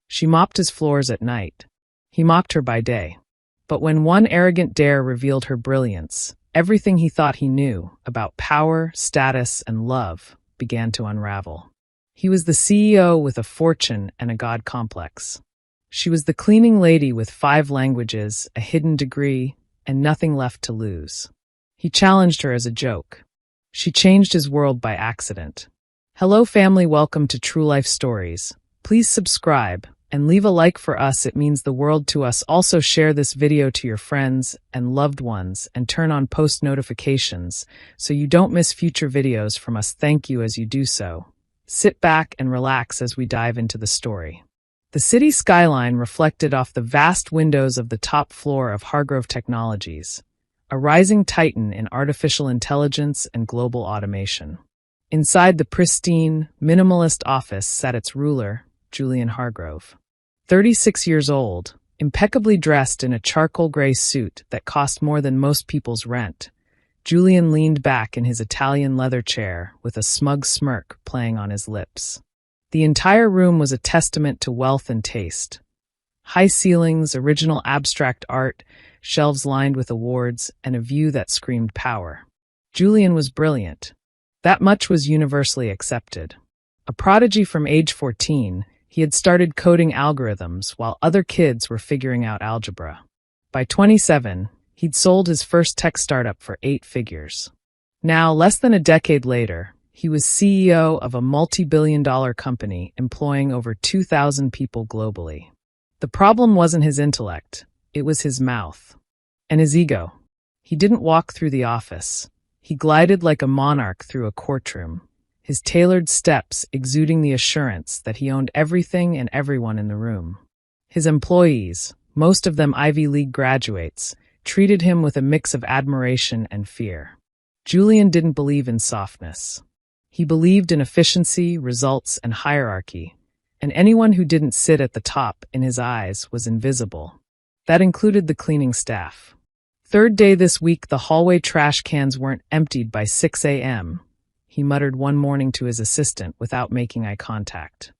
She mopped his floors at night. He mocked her by day. But when one arrogant dare revealed her brilliance, everything he thought he knew about power, status, and love began to unravel. He was the CEO with a fortune and a god complex. She was the cleaning lady with 5 languages, a hidden degree, and nothing left to lose. He challenged her as a joke. She changed his world by accident. Hello family, welcome to True Life Stories. Please subscribe and leave a like for us, it means the world to us. Also share this video to your friends and loved ones and turn on post notifications so you don't miss future videos from us. Thank you as you do so. Sit back and relax as we dive into the story. The city skyline reflected off the vast windows of the top floor of Hargrove Technologies, a rising titan in artificial intelligence and global automation. Inside the pristine, minimalist office sat its ruler, Julian Hargrove. 36 years old, impeccably dressed in a charcoal gray suit that cost more than most people's rent, Julian leaned back in his Italian leather chair with a smug smirk playing on his lips. The entire room was a testament to wealth and taste. High ceilings, original abstract art, shelves lined with awards, and a view that screamed power. Julian was brilliant. That much was universally accepted. A prodigy from age 14, he had started coding algorithms while other kids were figuring out algebra. By 27, he'd sold his first tech startup for 8 figures. Now, less than a decade later, he was CEO of a multi-billion-dollar company employing over 2,000 people globally. The problem wasn't his intellect, it was his mouth. And his ego. He didn't walk through the office. He glided like a monarch through a courtroom, his tailored steps exuding the assurance that he owned everything and everyone in the room. His employees, most of them Ivy League graduates, treated him with a mix of admiration and fear. Julian didn't believe in softness. He believed in efficiency, results, and hierarchy, and anyone who didn't sit at the top in his eyes was invisible. That included the cleaning staff. Third day this week, the hallway trash cans weren't emptied by 6 a.m., he muttered one morning to his assistant without making eye contact.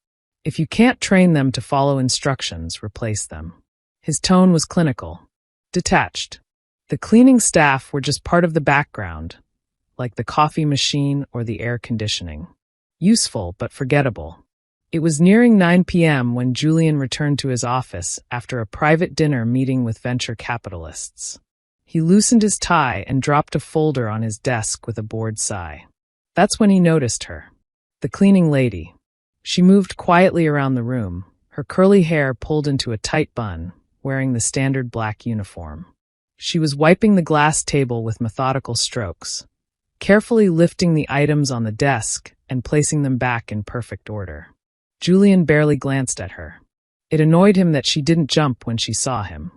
If you can't train them to follow instructions, replace them. His tone was clinical, detached. The cleaning staff were just part of the background, like the coffee machine or the air conditioning. Useful, but forgettable. It was nearing 9 p.m. when Julian returned to his office after a private dinner meeting with venture capitalists. He loosened his tie and dropped a folder on his desk with a bored sigh. That's when he noticed her. The cleaning lady. She moved quietly around the room, her curly hair pulled into a tight bun, wearing the standard black uniform. She was wiping the glass table with methodical strokes, carefully lifting the items on the desk and placing them back in perfect order. Julian barely glanced at her. It annoyed him that she didn't jump when she saw him.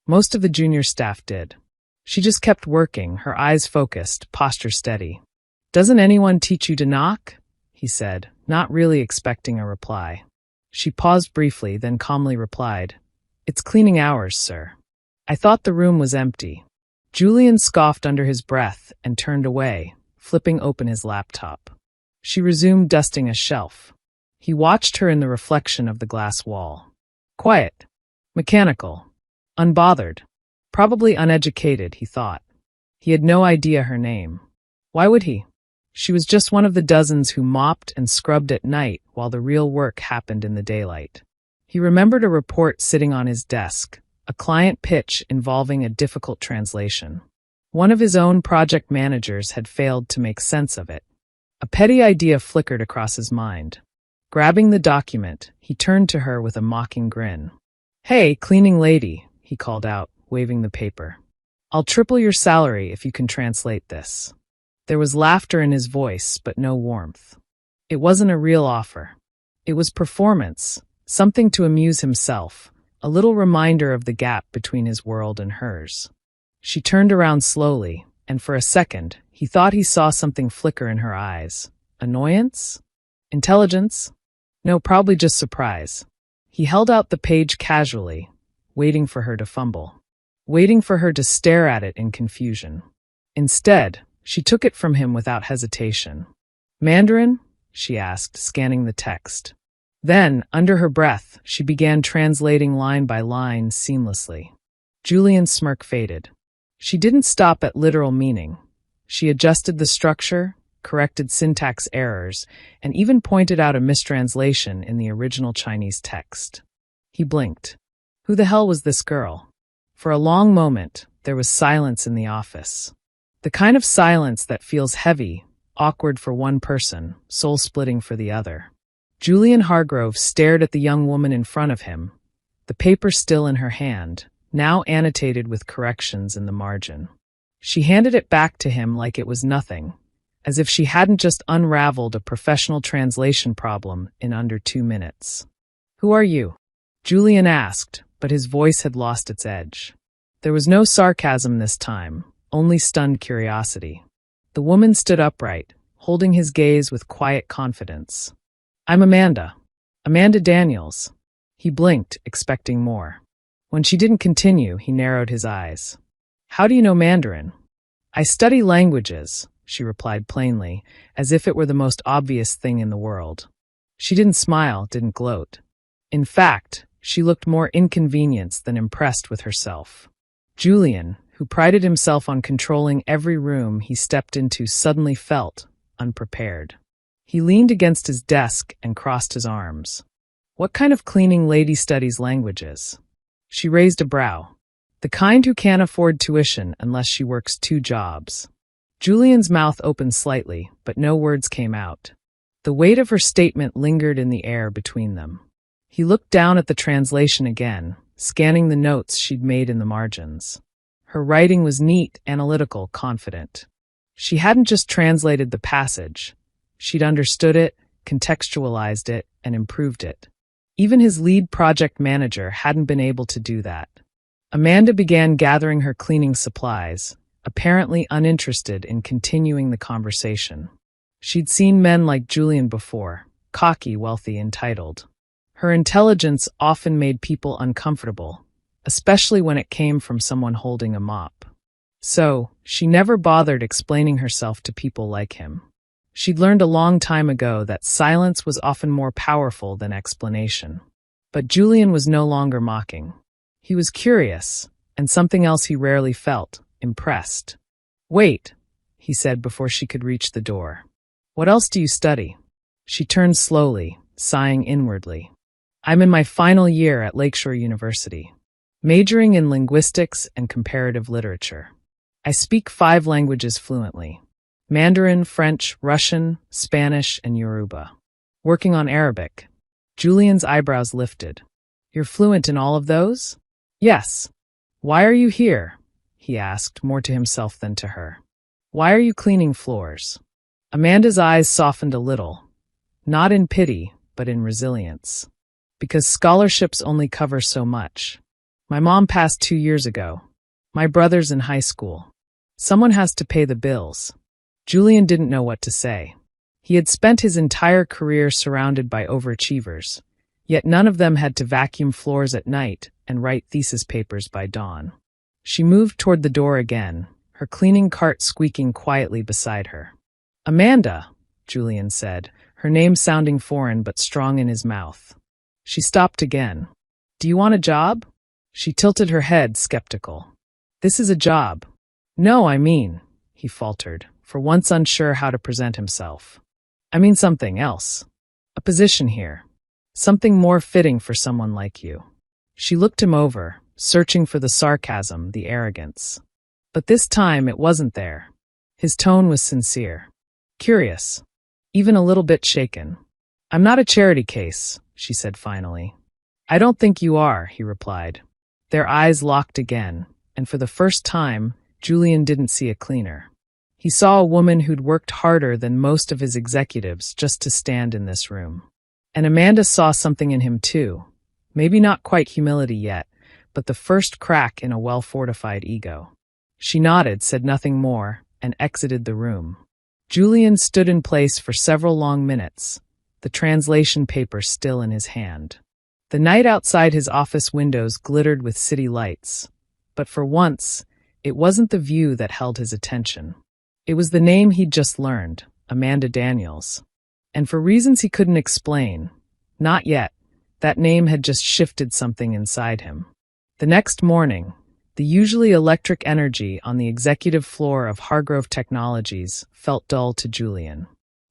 Most of the junior staff did. She just kept working, her eyes focused, posture steady. "Doesn't anyone teach you to knock?" he said, not really expecting a reply. She paused briefly, then calmly replied, "It's cleaning hours, sir." "I thought the room was empty." Julian scoffed under his breath and turned away, flipping open his laptop. She resumed dusting a shelf. He watched her in the reflection of the glass wall. Quiet, mechanical, unbothered, probably uneducated, he thought. He had no idea her name. Why would he? She was just one of the dozens who mopped and scrubbed at night while the real work happened in the daylight. He remembered a report sitting on his desk, a client pitch involving a difficult translation. One of his own project managers had failed to make sense of it. A petty idea flickered across his mind. Grabbing the document, he turned to her with a mocking grin. "Hey, cleaning lady," he called out, waving the paper. "I'll triple your salary if you can translate this." There was laughter in his voice, but no warmth. It wasn't a real offer. It was performance, something to amuse himself, a little reminder of the gap between his world and hers. She turned around slowly, and for a second, he thought he saw something flicker in her eyes. Annoyance? Intelligence? No, probably just surprise. He held out the page casually, waiting for her to fumble, waiting for her to stare at it in confusion. Instead, she took it from him without hesitation. "Mandarin?" she asked, scanning the text. Then, under her breath, she began translating line by line seamlessly. Julian's smirk faded. She didn't stop at literal meaning. She adjusted the structure, corrected syntax errors, and even pointed out a mistranslation in the original Chinese text. He blinked. Who the hell was this girl? For a long moment, there was silence in the office. The kind of silence that feels heavy, awkward for one person, soul-splitting for the other. Julian Hargrove stared at the young woman in front of him, the paper still in her hand, now annotated with corrections in the margin. She handed it back to him like it was nothing, as if she hadn't just unraveled a professional translation problem in under 2 minutes. "Who are you?" Julian asked, but his voice had lost its edge. There was no sarcasm this time, only stunned curiosity. The woman stood upright, holding his gaze with quiet confidence. "I'm Amanda. Amanda Daniels." He blinked, expecting more. When she didn't continue, he narrowed his eyes. "How do you know Mandarin?" "I study languages," she replied plainly, as if it were the most obvious thing in the world. She didn't smile, didn't gloat. In fact, she looked more inconvenienced than impressed with herself. Julian, who prided himself on controlling every room he stepped into, suddenly felt unprepared. He leaned against his desk and crossed his arms. "What kind of cleaning lady studies languages?" She raised a brow. "The kind who can't afford tuition unless she works 2 jobs." Julian's mouth opened slightly, but no words came out. The weight of her statement lingered in the air between them. He looked down at the translation again, scanning the notes she'd made in the margins. Her writing was neat, analytical, confident. She hadn't just translated the passage. She'd understood it, contextualized it, and improved it. Even his lead project manager hadn't been able to do that. Amanda began gathering her cleaning supplies, apparently uninterested in continuing the conversation. She'd seen men like Julian before, cocky, wealthy, entitled. Her intelligence often made people uncomfortable, especially when it came from someone holding a mop. So, she never bothered explaining herself to people like him. She'd learned a long time ago that silence was often more powerful than explanation. But Julian was no longer mocking. He was curious, and something else he rarely felt, impressed. "Wait," he said before she could reach the door. "What else do you study?" She turned slowly, sighing inwardly. "I'm in my final year at Lakeshore University, majoring in linguistics and comparative literature. I speak 5 languages fluently: Mandarin, French, Russian, Spanish, and Yoruba. Working on Arabic." Julian's eyebrows lifted. "You're fluent in all of those?" "Yes." "Why are you here?" he asked, more to himself than to her. "Why are you cleaning floors?" Amanda's eyes softened a little, not in pity, but in resilience. "Because scholarships only cover so much. My mom passed 2 years ago. My brother's in high school. Someone has to pay the bills." Julian didn't know what to say. He had spent his entire career surrounded by overachievers, yet none of them had to vacuum floors at night and write thesis papers by dawn. She moved toward the door again, her cleaning cart squeaking quietly beside her. "Amanda," Julian said, her name sounding foreign but strong in his mouth. She stopped again. "Do you want a job?" She tilted her head, skeptical. "This is a job." "No, I mean," he faltered, for once unsure how to present himself. "I mean something else. A position here. Something more fitting for someone like you." She looked him over, searching for the sarcasm, the arrogance. But this time it wasn't there. His tone was sincere. Curious. Even a little bit shaken. "I'm not a charity case," she said finally. "I don't think you are," he replied. Their eyes locked again, and for the first time, Julian didn't see a cleaner. He saw a woman who'd worked harder than most of his executives just to stand in this room. And Amanda saw something in him too. Maybe not quite humility yet, but the first crack in a well-fortified ego. She nodded, said nothing more, and exited the room. Julian stood in place for several long minutes, the translation paper still in his hand. The night outside his office windows glittered with city lights, but for once, it wasn't the view that held his attention. It was the name he'd just learned, Amanda Daniels. And for reasons he couldn't explain, Not yet. That name had just shifted something inside him. The next morning, the usually electric energy on the executive floor of Hargrove Technologies felt dull to Julian.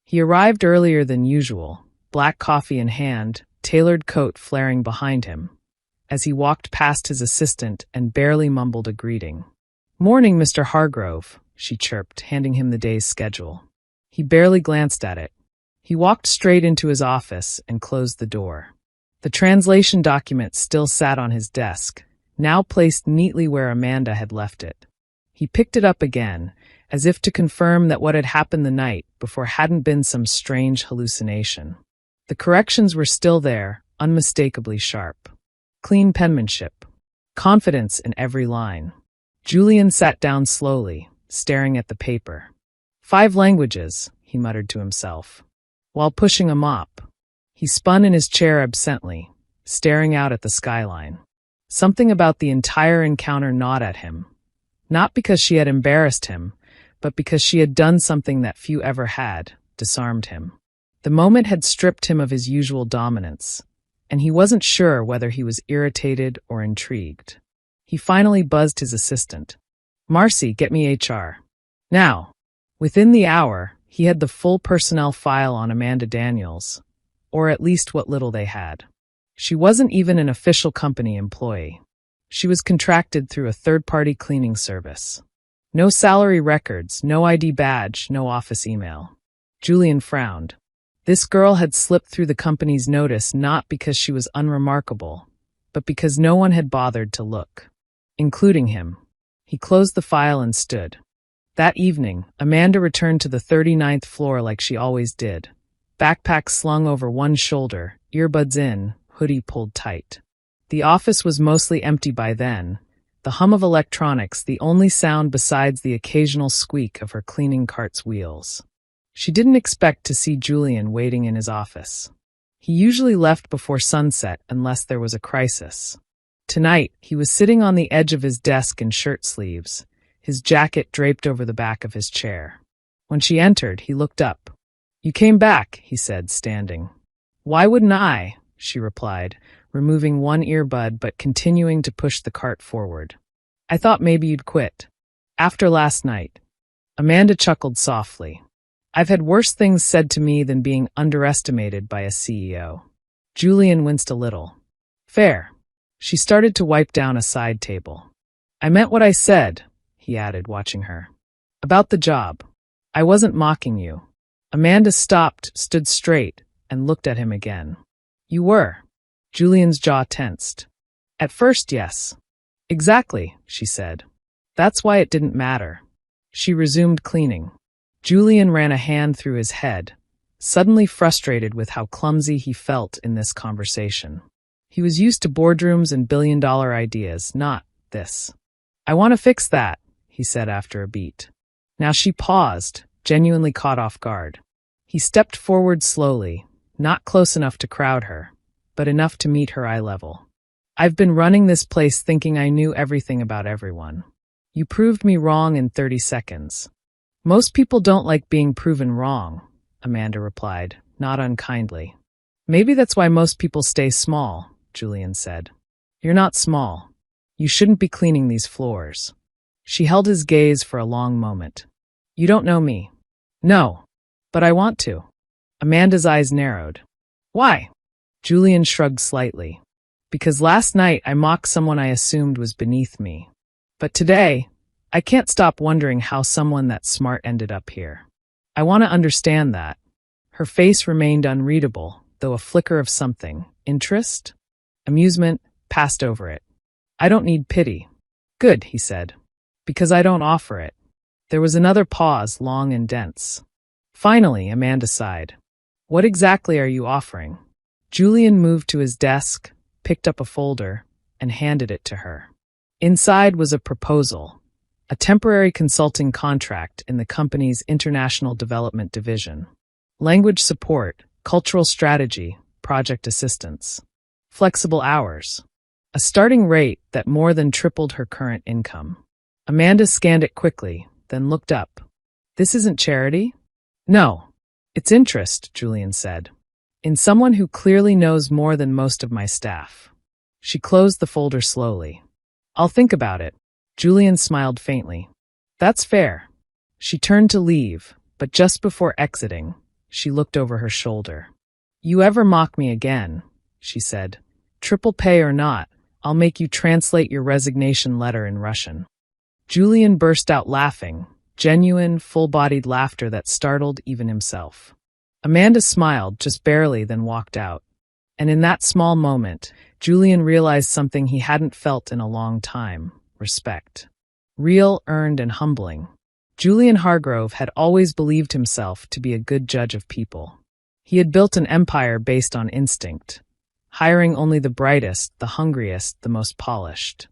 He arrived earlier than usual, black coffee in hand, tailored coat flaring behind him, as he walked past his assistant and barely mumbled a greeting. "Morning, Mr. Hargrove," she chirped, handing him the day's schedule. He barely glanced at it. He walked straight into his office and closed the door. The translation document still sat on his desk, now placed neatly where Amanda had left it. He picked it up again, as if to confirm that what had happened the night before hadn't been some strange hallucination. The corrections were still there, unmistakably sharp. Clean penmanship. Confidence in every line. Julian sat down slowly, staring at the paper. 5 languages, he muttered to himself. While pushing a mop, he spun in his chair absently, staring out at the skyline. Something about the entire encounter gnawed at him. Not because she had embarrassed him, but because she had done something that few ever had, disarmed him. The moment had stripped him of his usual dominance, and he wasn't sure whether he was irritated or intrigued. He finally buzzed his assistant. "Marcy, get me HR. Now." Within the hour, he had the full personnel file on Amanda Daniels, or at least what little they had. She wasn't even an official company employee. She was contracted through a third-party cleaning service. No salary records, no ID badge, no office email. Julian frowned. This girl had slipped through the company's notice not because she was unremarkable, but because no one had bothered to look, including him. He closed the file and stood. That evening, Amanda returned to the 39th floor like she always did. Backpack slung over one shoulder, earbuds in, hoodie pulled tight. The office was mostly empty by then, the hum of electronics the only sound besides the occasional squeak of her cleaning cart's wheels. She didn't expect to see Julian waiting in his office. He usually left before sunset unless there was a crisis. Tonight, he was sitting on the edge of his desk in shirt sleeves, his jacket draped over the back of his chair. When she entered, he looked up. "You came back," he said, standing. "Why wouldn't I?" she replied, removing one earbud but continuing to push the cart forward. "I thought maybe you'd quit. After last night." Amanda chuckled softly. "I've had worse things said to me than being underestimated by a CEO." Julian winced a little. "Fair." She started to wipe down a side table. "I meant what I said," he added, watching her. "About the job. I wasn't mocking you." Amanda stopped, stood straight, and looked at him again. "You were." Julian's jaw tensed. "At first, yes." "Exactly," she said. "That's why it didn't matter." She resumed cleaning. Julian ran a hand through his head, suddenly frustrated with how clumsy he felt in this conversation. He was used to boardrooms and billion-dollar ideas, not this. "I want to fix that," he said after a beat. Now she paused, genuinely caught off guard. He stepped forward slowly, not close enough to crowd her, but enough to meet her eye level. "I've been running this place thinking I knew everything about everyone. You proved me wrong in 30 seconds. "Most people don't like being proven wrong," Amanda replied, not unkindly. "Maybe that's why most people stay small," Julian said. "You're not small. You shouldn't be cleaning these floors." She held his gaze for a long moment. "You don't know me." "No, but I want to." Amanda's eyes narrowed. "Why?" Julian shrugged slightly. "Because last night I mocked someone I assumed was beneath me. But today, I can't stop wondering how someone that smart ended up here. I want to understand that." Her face remained unreadable, though a flicker of something, interest, amusement, passed over it. "I don't need pity." "Good," he said. "Because I don't offer it." There was another pause, long and dense. Finally, Amanda sighed. "What exactly are you offering?" Julian moved to his desk, picked up a folder, and handed it to her. Inside was a proposal, a temporary consulting contract in the company's International Development Division. Language support, cultural strategy, project assistance. Flexible hours. A starting rate that more than tripled her current income. Amanda scanned it quickly, then looked up. "This isn't charity?" "No. It's interest," Julian said. In someone who clearly knows more than most of my staff. She closed the folder slowly. I'll think about it. Julian smiled faintly. That's fair. She turned to leave, but just before exiting, she looked over her shoulder. You ever mock me again, she said. Triple pay or not, I'll make you translate your resignation letter in Russian. Julian burst out laughing, genuine, full-bodied laughter that startled even himself. Amanda smiled, just barely, then walked out. And in that small moment, Julian realized something he hadn't felt in a long time: respect. Real, earned, and humbling. Julian Hargrove had always believed himself to be a good judge of people. He had built an empire based on instinct, hiring only the brightest, the hungriest, the most polished.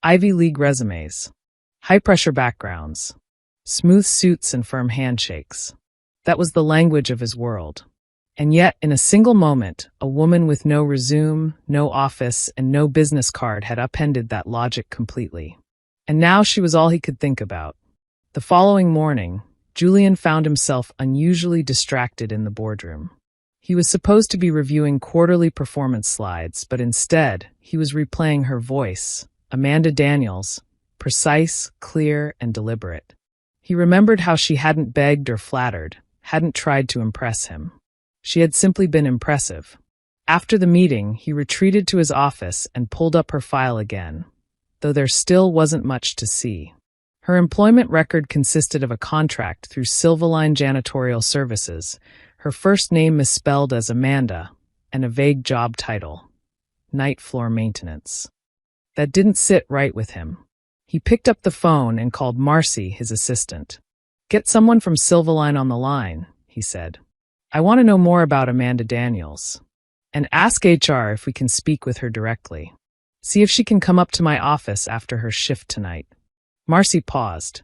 Ivy League resumes. High-pressure backgrounds. Smooth suits and firm handshakes. That was the language of his world. And yet, in a single moment, a woman with no resume, no office, and no business card had upended that logic completely. And now she was all he could think about. The following morning, Julian found himself unusually distracted in the boardroom. He was supposed to be reviewing quarterly performance slides, but instead, he was replaying her voice, Amanda Daniels, precise, clear, and deliberate. He remembered how she hadn't begged or flattered, hadn't tried to impress him. She had simply been impressive. After the meeting, he retreated to his office and pulled up her file again, though there still wasn't much to see. Her employment record consisted of a contract through Silverline Janitorial Services, her first name misspelled as Amanda, and a vague job title: night floor maintenance. That didn't sit right with him. He picked up the phone and called Marcy, his assistant. Get someone from Silverline on the line, he said. I want to know more about Amanda Daniels. And ask HR if we can speak with her directly. See if she can come up to my office after her shift tonight. Marcy paused.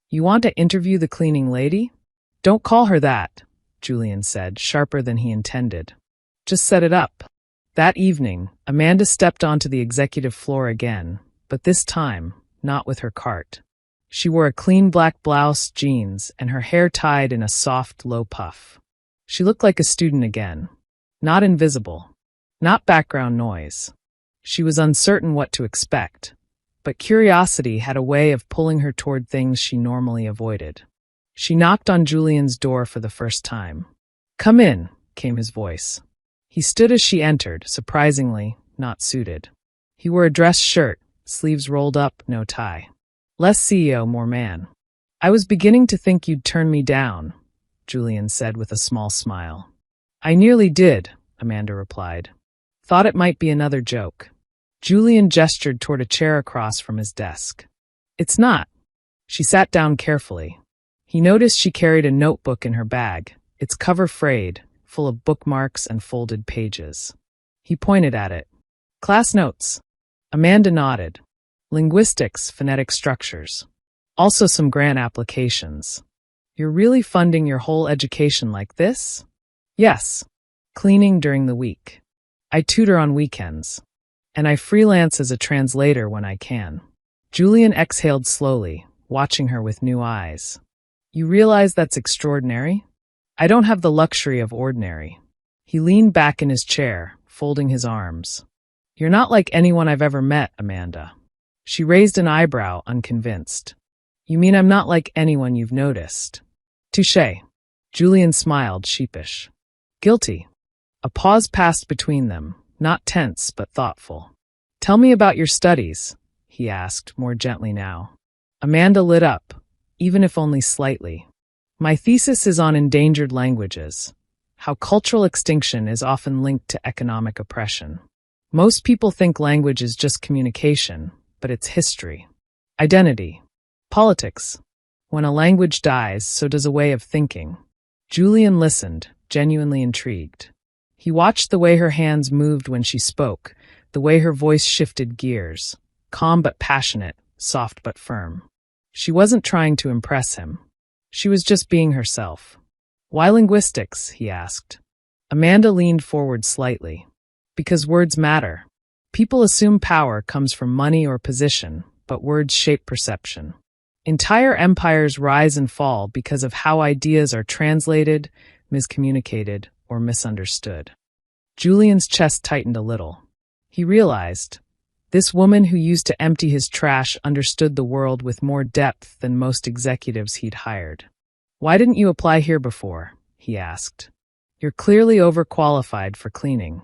You want to interview the cleaning lady? Don't call her that, Julian said, sharper than he intended. Just set it up. That evening, Amanda stepped onto the executive floor again, but this time, not with her cart. She wore a clean black blouse, jeans, and her hair tied in a soft, low puff. She looked like a student again. Not invisible. Not background noise. She was uncertain what to expect, but curiosity had a way of pulling her toward things she normally avoided. She knocked on Julian's door for the first time. Come in, came his voice. He stood as she entered, surprisingly, not suited. He wore a dress shirt, sleeves rolled up, no tie. Less CEO, more man. I was beginning to think you'd turn me down, Julian said with a small smile. I nearly did, Amanda replied. Thought it might be another joke. Julian gestured toward a chair across from his desk. It's not. She sat down carefully. He noticed she carried a notebook in her bag, its cover frayed, full of bookmarks and folded pages. He pointed at it. Class notes. Amanda nodded. Linguistics, phonetic structures. Also some grant applications. You're really funding your whole education like this? Yes. Cleaning during the week. I tutor on weekends. And I freelance as a translator when I can. Julian exhaled slowly, watching her with new eyes. You realize that's extraordinary? I don't have the luxury of ordinary. He leaned back in his chair, folding his arms. You're not like anyone I've ever met, Amanda. She raised an eyebrow, unconvinced. You mean I'm not like anyone you've noticed? Touché. Julian smiled, sheepish. Guilty. A pause passed between them, not tense but thoughtful. Tell me about your studies, he asked, more gently now. Amanda lit up, even if only slightly. My thesis is on endangered languages, how cultural extinction is often linked to economic oppression. Most people think language is just communication, but it's history, identity, politics. When a language dies, so does a way of thinking. Julian listened, genuinely intrigued. He watched the way her hands moved when she spoke, the way her voice shifted gears, calm but passionate, soft but firm. She wasn't trying to impress him. She was just being herself. Why linguistics? He asked. Amanda leaned forward slightly. Because words matter. People assume power comes from money or position, but words shape perception. Entire empires rise and fall because of how ideas are translated, miscommunicated, or misunderstood. Julian's chest tightened a little. He realized this woman who used to empty his trash understood the world with more depth than most executives he'd hired. "Why didn't you apply here before?" he asked. "You're clearly overqualified for cleaning."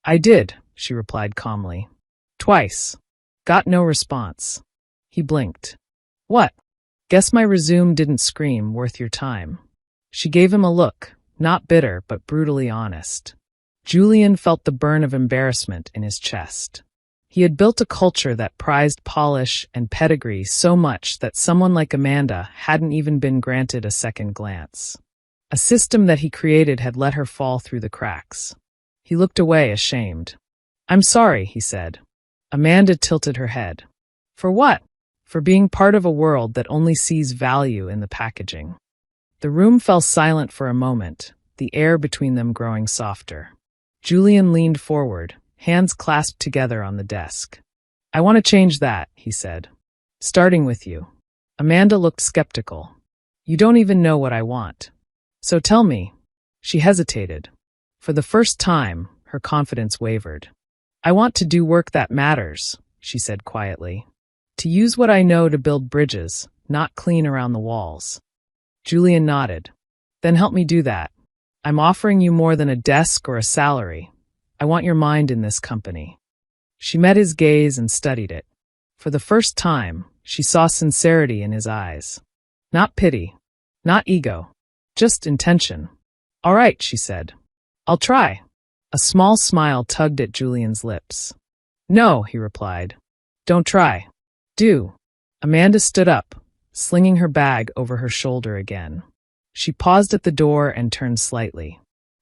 "I did," she replied calmly. "Twice. Got no response." He blinked. "What? Guess my resume didn't scream worth your time." She gave him a look, not bitter but brutally honest. Julian felt the burn of embarrassment in his chest. He had built a culture that prized polish and pedigree so much that someone like Amanda hadn't even been granted a second glance. A system that he created had let her fall through the cracks. He looked away, ashamed. "I'm sorry," he said. Amanda tilted her head. "For what?" "For being part of a world that only sees value in the packaging." The room fell silent for a moment, the air between them growing softer. Julian leaned forward, hands clasped together on the desk. "I want to change that," he said. "Starting with you." Amanda looked skeptical. "You don't even know what I want. So tell me." She hesitated. For the first time, her confidence wavered. "I want to do work that matters," she said quietly. "To use what I know to build bridges, not clean around the walls." Julian nodded. "Then help me do that. I'm offering you more than a desk or a salary. I want your mind in this company." She met his gaze and studied it. For the first time, she saw sincerity in his eyes. Not pity, not ego, just intention. "All right," she said. "I'll try." A small smile tugged at Julian's lips. "No," he replied. "Don't try. Do." Amanda stood up, slinging her bag over her shoulder again. She paused at the door and turned slightly.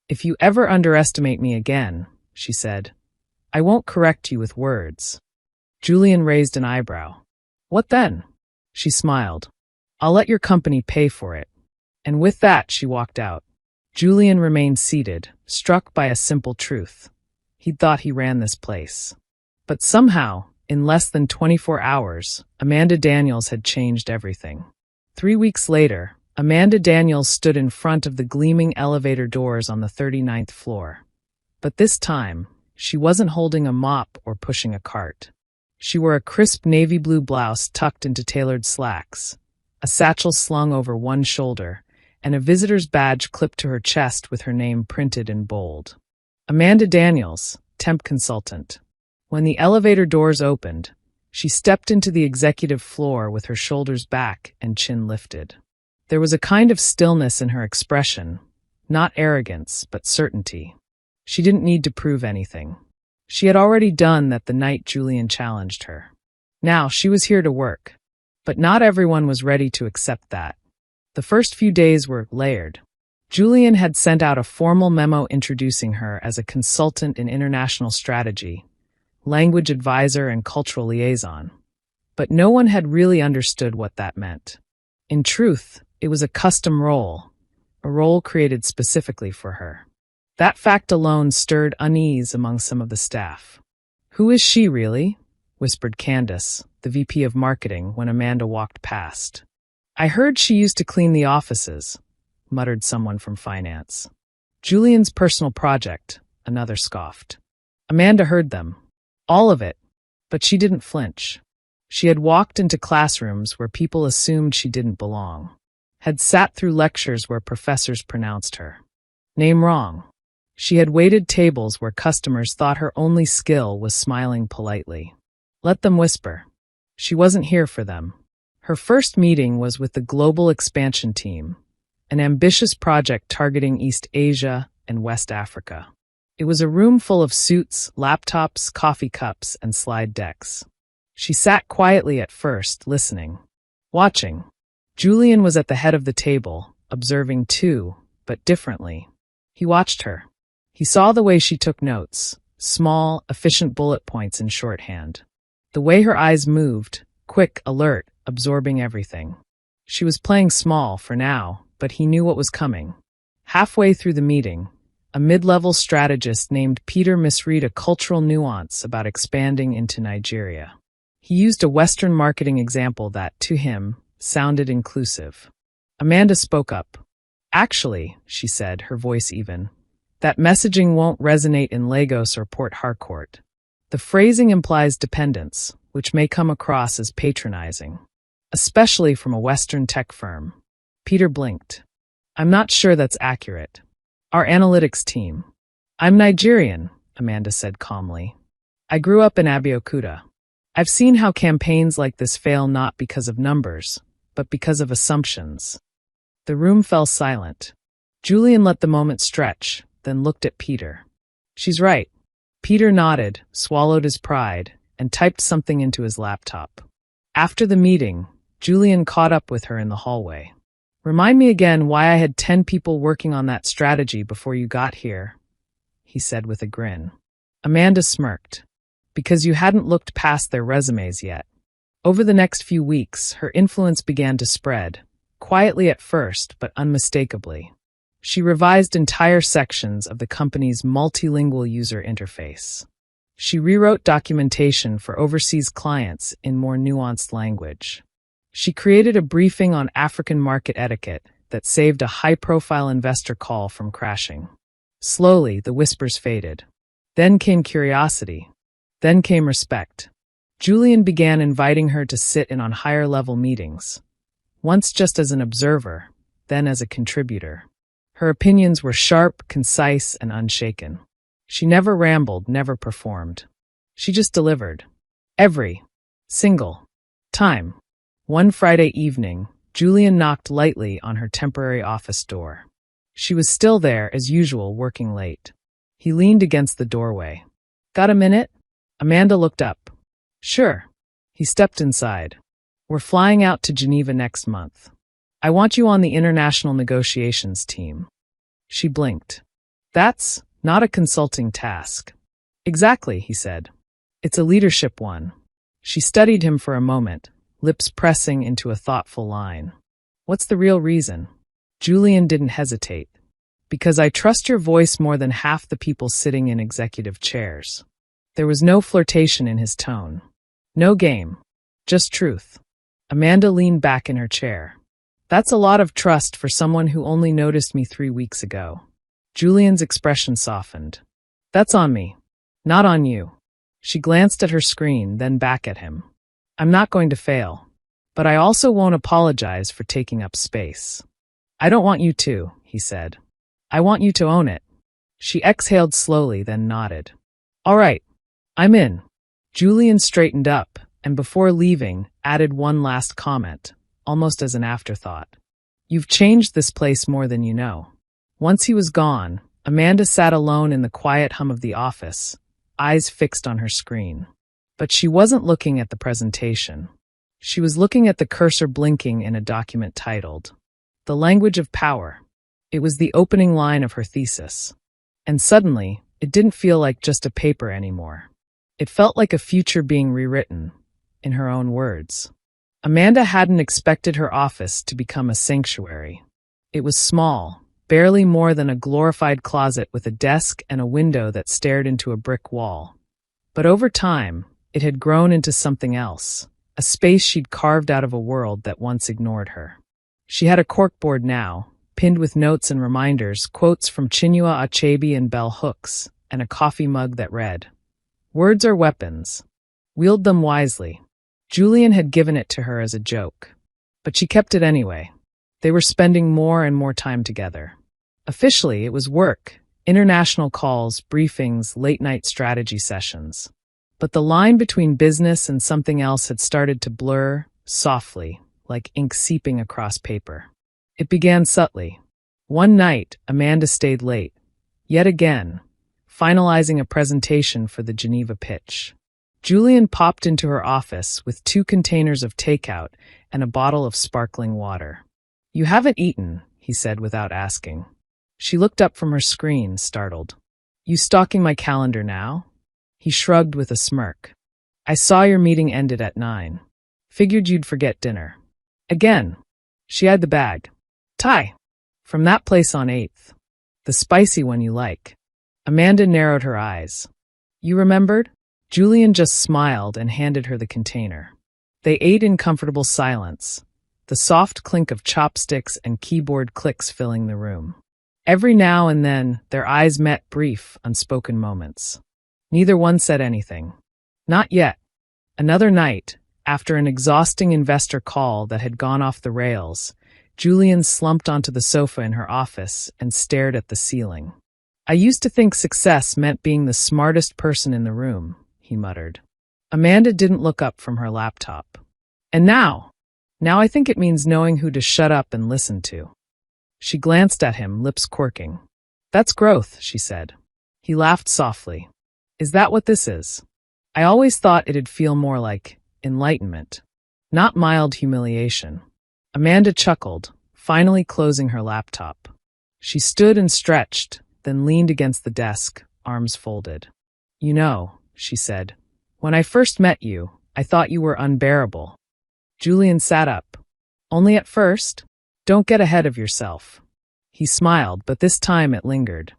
"If you ever underestimate me again," she said, "I won't correct you with words." Julian raised an eyebrow. "What then?" She smiled. "I'll let your company pay for it." And with that, she walked out. Julian remained seated, struck by a simple truth. He'd thought he ran this place. But somehow, in less than 24 hours, Amanda Daniels had changed everything. 3 weeks later, Amanda Daniels stood in front of the gleaming elevator doors on the 39th floor. But this time, she wasn't holding a mop or pushing a cart. She wore a crisp navy blue blouse tucked into tailored slacks, a satchel slung over one shoulder, and a visitor's badge clipped to her chest with her name printed in bold. Amanda Daniels, temp consultant. When the elevator doors opened, she stepped into the executive floor with her shoulders back and chin lifted. There was a kind of stillness in her expression, not arrogance, but certainty. She didn't need to prove anything. She had already done that the night Julian challenged her. Now she was here to work. But not everyone was ready to accept that. The first few days were layered. Julian had sent out a formal memo introducing her as a consultant in international strategy, language advisor, and cultural liaison. But no one had really understood what that meant. In truth, it was a custom role, a role created specifically for her. That fact alone stirred unease among some of the staff. "Who is she, really?" whispered Candace, the VP of marketing, when Amanda walked past. "I heard she used to clean the offices," muttered someone from finance. "Julian's personal project," another scoffed. Amanda heard them. All of it. But she didn't flinch. She had walked into classrooms where people assumed she didn't belong, had sat through lectures where professors pronounced her name wrong. She had waited tables where customers thought her only skill was smiling politely. Let them whisper. She wasn't here for them. Her first meeting was with the Global Expansion Team, an ambitious project targeting East Asia and West Africa. It was a room full of suits, laptops, coffee cups, and slide decks. She sat quietly at first, listening, watching. Julian was at the head of the table, observing too, but differently. He watched her. He saw the way she took notes, small, efficient bullet points in shorthand. The way her eyes moved, quick, alert, absorbing everything. She was playing small for now, but he knew what was coming. Halfway through the meeting, a mid-level strategist named Peter misread a cultural nuance about expanding into Nigeria. He used a Western marketing example that, to him, sounded inclusive. Amanda spoke up. "Actually," she said, her voice even, That messaging won't resonate in Lagos or Port Harcourt. The phrasing implies dependence, which may come across as patronizing, especially from a Western tech firm. Peter blinked. I'm not sure that's accurate. Our analytics team. I'm Nigerian, Amanda said calmly. I grew up in Abeokuta. I've seen how campaigns like this fail not because of numbers, but because of assumptions. The room fell silent. Julian let the moment stretch, then looked at Peter. She's right. Peter nodded, swallowed his pride, and typed something into his laptop. After the meeting, Julian caught up with her in the hallway. Remind me again why I had 10 people working on that strategy before you got here, he said with a grin. Amanda smirked. Because you hadn't looked past their resumes yet. Over the next few weeks, her influence began to spread, quietly at first, but unmistakably. She revised entire sections of the company's multilingual user interface. She rewrote documentation for overseas clients in more nuanced language. She created a briefing on African market etiquette that saved a high-profile investor call from crashing. Slowly, the whispers faded. Then came curiosity. Then came respect. Julian began inviting her to sit in on higher-level meetings, once just as an observer, then as a contributor. Her opinions were sharp, concise, and unshaken. She never rambled, never performed. She just delivered. Every single time. One Friday evening, Julian knocked lightly on her temporary office door. She was still there, as usual, working late. He leaned against the doorway. Got a minute? Amanda looked up. Sure. He stepped inside. We're flying out to Geneva next month. I want you on the international negotiations team. She blinked. That's not a consulting task. Exactly, he said. It's a leadership one. She studied him for a moment, lips pressing into a thoughtful line. What's the real reason? Julian didn't hesitate. Because I trust your voice more than half the people sitting in executive chairs. There was no flirtation in his tone. No game. Just truth. Amanda leaned back in her chair. That's a lot of trust for someone who only noticed me 3 weeks ago. Julian's expression softened. That's on me. Not on you. She glanced at her screen, then back at him. I'm not going to fail. But I also won't apologize for taking up space. I don't want you to, he said. I want you to own it. She exhaled slowly, then nodded. All right. I'm in. Julian straightened up, and before leaving, added one last comment, almost as an afterthought. You've changed this place more than you know. Once he was gone, Amanda sat alone in the quiet hum of the office, eyes fixed on her screen. But she wasn't looking at the presentation. She was looking at the cursor blinking in a document titled, The Language of Power. It was the opening line of her thesis. And suddenly, it didn't feel like just a paper anymore. It felt like a future being rewritten, in her own words. Amanda hadn't expected her office to become a sanctuary. It was small, barely more than a glorified closet with a desk and a window that stared into a brick wall. But over time, it had grown into something else, a space she'd carved out of a world that once ignored her. She had a corkboard now, pinned with notes and reminders, quotes from Chinua Achebe and bell hooks, and a coffee mug that read, Words are weapons. Wield them wisely. Julian had given it to her as a joke. But she kept it anyway. They were spending more and more time together. Officially, it was work, international calls, briefings, late-night strategy sessions. But the line between business and something else had started to blur, softly, like ink seeping across paper. It began subtly. One night, Amanda stayed late. Yet again, finalizing a presentation for the Geneva pitch. Julian popped into her office with 2 containers of takeout and a bottle of sparkling water. You haven't eaten, he said without asking. She looked up from her screen, startled. You stalking my calendar now? He shrugged with a smirk. I saw your meeting ended at 9. Figured you'd forget dinner. Again. She eyed the bag. Thai. From that place on 8th. The spicy one you like. Amanda narrowed her eyes. You remembered? Julian just smiled and handed her the container. They ate in comfortable silence, the soft clink of chopsticks and keyboard clicks filling the room. Every now and then, their eyes met brief, unspoken moments. Neither one said anything. Not yet. Another night, after an exhausting investor call that had gone off the rails, Julian slumped onto the sofa in her office and stared at the ceiling. I used to think success meant being the smartest person in the room, he muttered. Amanda didn't look up from her laptop. And now I think it means knowing who to shut up and listen to. She glanced at him, lips quirking. That's growth, she said. He laughed softly. Is that what this is? I always thought it'd feel more like enlightenment, not mild humiliation. Amanda chuckled, finally closing her laptop. She stood and stretched, then leaned against the desk, arms folded. You know, she said, when I first met you, I thought you were unbearable. Julian sat up. Only at first? Don't get ahead of yourself. He smiled, but this time it lingered.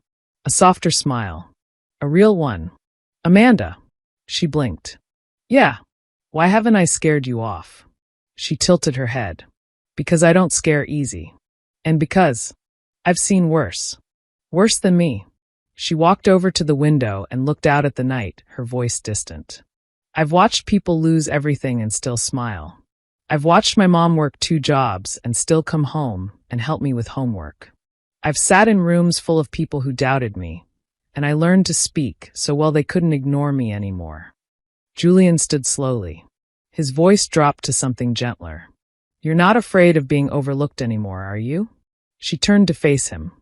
A softer smile. A real one. Amanda. She blinked. Yeah. Why haven't I scared you off? She tilted her head. Because I don't scare easy. And because I've seen worse. Worse than me. She walked over to the window and looked out at the night, her voice distant. I've watched people lose everything and still smile. I've watched my mom work 2 jobs and still come home and help me with homework. I've sat in rooms full of people who doubted me, and I learned to speak so well they couldn't ignore me anymore. Julian stood slowly. His voice dropped to something gentler. You're not afraid of being overlooked anymore, are you? She turned to face him.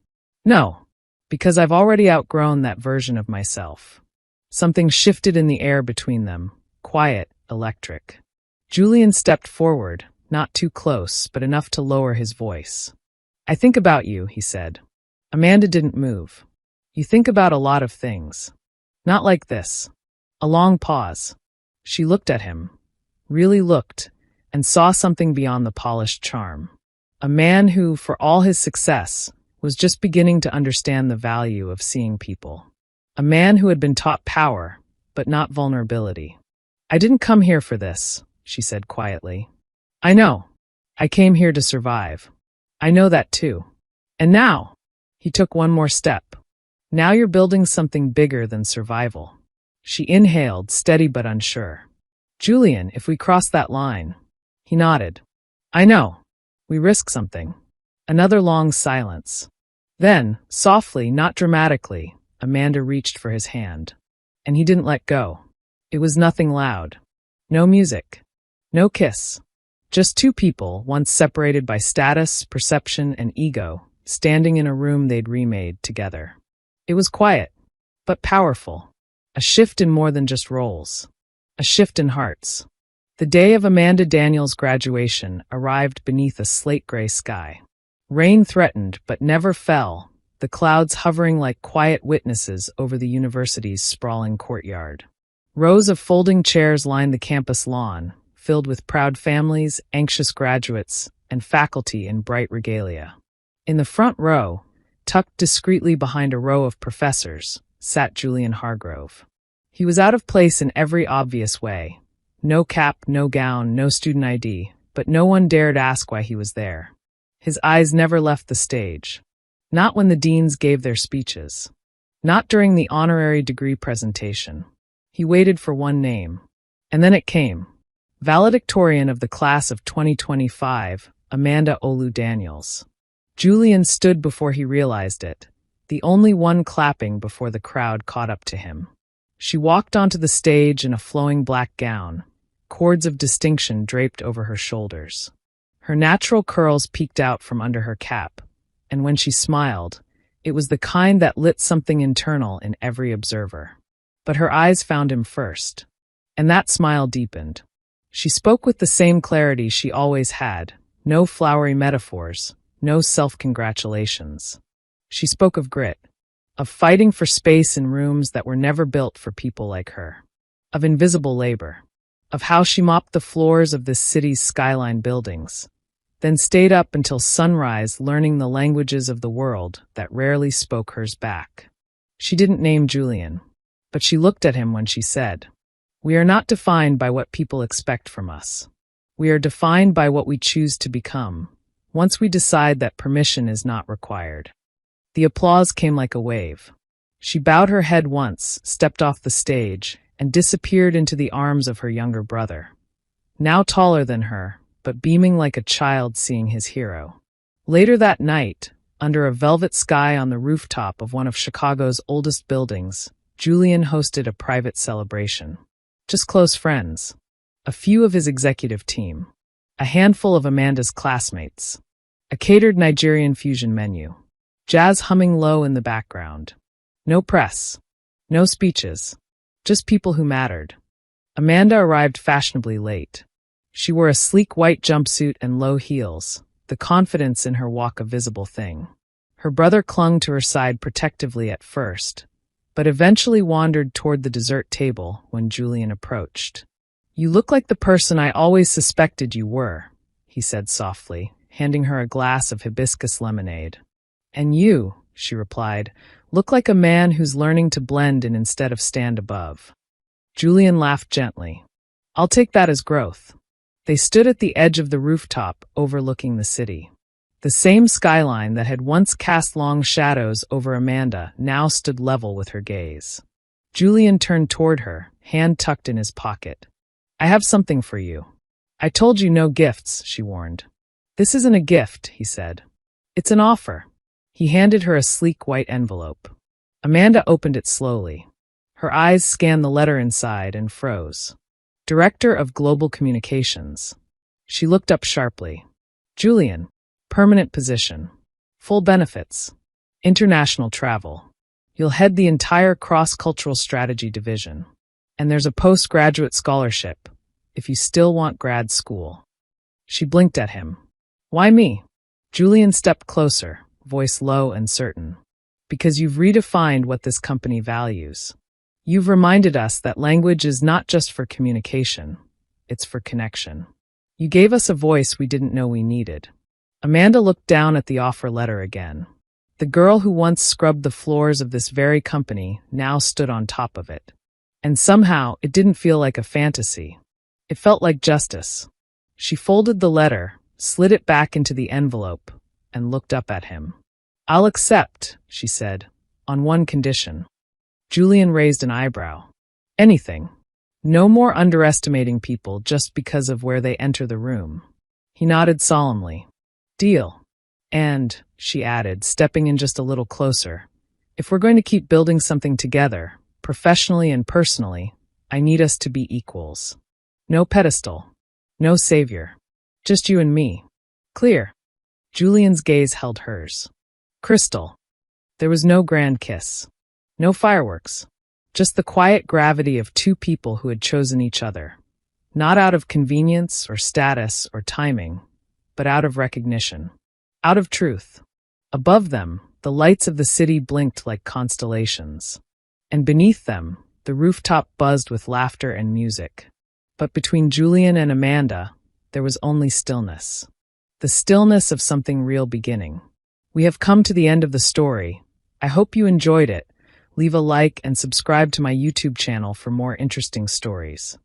No, because I've already outgrown that version of myself. Something shifted in the air between them, quiet, electric. Julian stepped forward, not too close, but enough to lower his voice. I think about you, he said. Amanda didn't move. You think about a lot of things. Not like this. A long pause. She looked at him, really looked, and saw something beyond the polished charm. A man who, for all his success, was just beginning to understand the value of seeing people. A man who had been taught power, but not vulnerability. I didn't come here for this, she said quietly. I know. I came here to survive. I know that too. And now, he took one more step. Now you're building something bigger than survival. She inhaled, steady but unsure. Julian, if we cross that line. He nodded. I know. We risk something. Another long silence. Then, softly, not dramatically, Amanda reached for his hand. And he didn't let go. It was nothing loud. No music. No kiss. Just 2 people, once separated by status, perception, and ego, standing in a room they'd remade together. It was quiet, but powerful. A shift in more than just roles. A shift in hearts. The day of Amanda Daniels' graduation arrived beneath a slate-gray sky. Rain threatened, but never fell, the clouds hovering like quiet witnesses over the university's sprawling courtyard. Rows of folding chairs lined the campus lawn, filled with proud families, anxious graduates, and faculty in bright regalia. In the front row, tucked discreetly behind a row of professors, sat Julian Hargrove. He was out of place in every obvious way. No cap, no gown, no student ID, but no one dared ask why he was there. His eyes never left the stage. Not when the deans gave their speeches. Not during the honorary degree presentation. He waited for one name. And then it came. Valedictorian of the class of 2025, Amanda Olu Daniels. Julian stood before he realized it, the only one clapping before the crowd caught up to him. She walked onto the stage in a flowing black gown, cords of distinction draped over her shoulders. Her natural curls peeked out from under her cap, and when she smiled, it was the kind that lit something internal in every observer. But her eyes found him first, and that smile deepened. She spoke with the same clarity she always had, no flowery metaphors, no self-congratulations. She spoke of grit, of fighting for space in rooms that were never built for people like her, of invisible labor, of how she mopped the floors of this city's skyline buildings, then stayed up until sunrise learning the languages of the world that rarely spoke hers back. She didn't name Julian, but she looked at him when she said, "We are not defined by what people expect from us. We are defined by what we choose to become, once we decide that permission is not required." The applause came like a wave. She bowed her head once, stepped off the stage, and disappeared into the arms of her younger brother, now taller than her, but beaming like a child seeing his hero. Later that night, under a velvet sky on the rooftop of one of Chicago's oldest buildings, Julian hosted a private celebration. Just close friends, a few of his executive team, a handful of Amanda's classmates, a catered Nigerian fusion menu, jazz humming low in the background. No press, no speeches, just people who mattered. Amanda arrived fashionably late. She wore a sleek white jumpsuit and low heels, the confidence in her walk a visible thing. Her brother clung to her side protectively at first, but eventually wandered toward the dessert table when Julian approached. "You look like the person I always suspected you were," he said softly, handing her a glass of hibiscus lemonade. "And you," she replied, "look like a man who's learning to blend in instead of stand above." Julian laughed gently. "I'll take that as growth." They stood at the edge of the rooftop overlooking the city. The same skyline that had once cast long shadows over Amanda now stood level with her gaze. Julian turned toward her, hand tucked in his pocket. "I have something for you." "I told you no gifts," she warned. "This isn't a gift," he said. "It's an offer." He handed her a sleek white envelope. Amanda opened it slowly. Her eyes scanned the letter inside and froze. Director of Global Communications. She looked up sharply. "Julian, permanent position, full benefits, international travel. You'll head the entire cross-cultural strategy division. And there's a postgraduate scholarship, if you still want grad school." She blinked at him. "Why me?" Julian stepped closer, voice low and certain. "Because you've redefined what this company values. You've reminded us that language is not just for communication, it's for connection. You gave us a voice we didn't know we needed." Amanda looked down at the offer letter again. The girl who once scrubbed the floors of this very company now stood on top of it. And somehow it didn't feel like a fantasy. It felt like justice. She folded the letter, slid it back into the envelope, and looked up at him. "I'll accept," she said, "on one condition." Julian raised an eyebrow. "Anything. No more underestimating people just because of where they enter the room." He nodded solemnly. "Deal." "And," she added, stepping in just a little closer, "if we're going to keep building something together, professionally and personally, I need us to be equals. No pedestal. No savior. Just you and me. Clear?" Julian's gaze held hers. Crystal. There was no grand kiss. No fireworks. Just the quiet gravity of two people who had chosen each other. Not out of convenience or status or timing, but out of recognition. Out of truth. Above them, the lights of the city blinked like constellations. And beneath them, the rooftop buzzed with laughter and music. But between Julian and Amanda, there was only stillness. The stillness of something real beginning. We have come to the end of the story. I hope you enjoyed it. Leave a like and subscribe to my YouTube channel for more interesting stories.